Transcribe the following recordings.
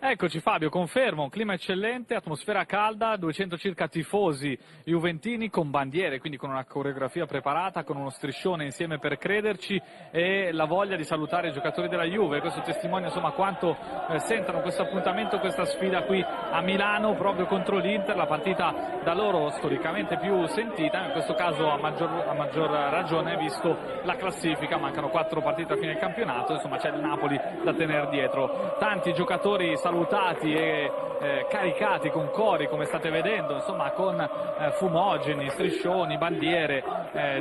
Eccoci Fabio, confermo, clima eccellente, atmosfera calda, 200 circa tifosi juventini con bandiere, quindi con una coreografia preparata, con uno striscione insieme per crederci e la voglia di salutare i giocatori della Juve. Questo testimonia insomma quanto sentano questo appuntamento, questa sfida qui a Milano proprio contro l'Inter, la partita da loro storicamente più sentita, in questo caso a maggior ragione visto la classifica, mancano 4 partite a fine del campionato, insomma c'è il Napoli da tenere dietro. Tanti giocatori salutati e caricati con cori, come state vedendo, insomma con fumogeni, striscioni, bandiere,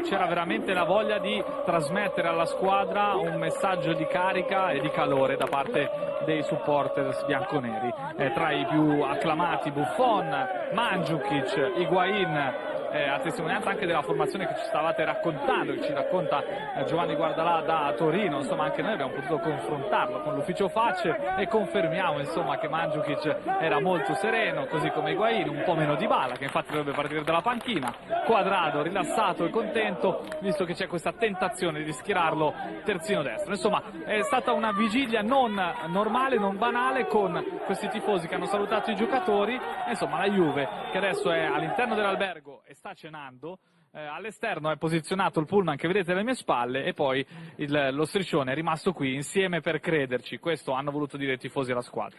c'era veramente la voglia di trasmettere alla squadra un messaggio di carica e di calore da parte dei supporters bianconeri. Tra i più acclamati Buffon, Mandžukić, Higuain, a testimonianza anche della formazione che ci stavate raccontando, che ci racconta Giovanni Guardalà da Torino. Insomma anche noi abbiamo potuto confrontarlo con l'ufficio facce e confermiamo insomma che Mandžukić era molto sereno, così come Higuain, un po' meno Dybala che infatti dovrebbe partire dalla panchina, Cuadrado rilassato e contento visto che c'è questa tentazione di schierarlo terzino destro. Insomma è stata una vigilia non normale, non banale, con questi tifosi che hanno salutato i giocatori e insomma la Juve che adesso è all'interno dell'albergo e sta cenando, all'esterno è posizionato il pullman che vedete alle mie spalle e poi lo striscione è rimasto qui insieme per crederci. Questo hanno voluto dire i tifosi alla squadra.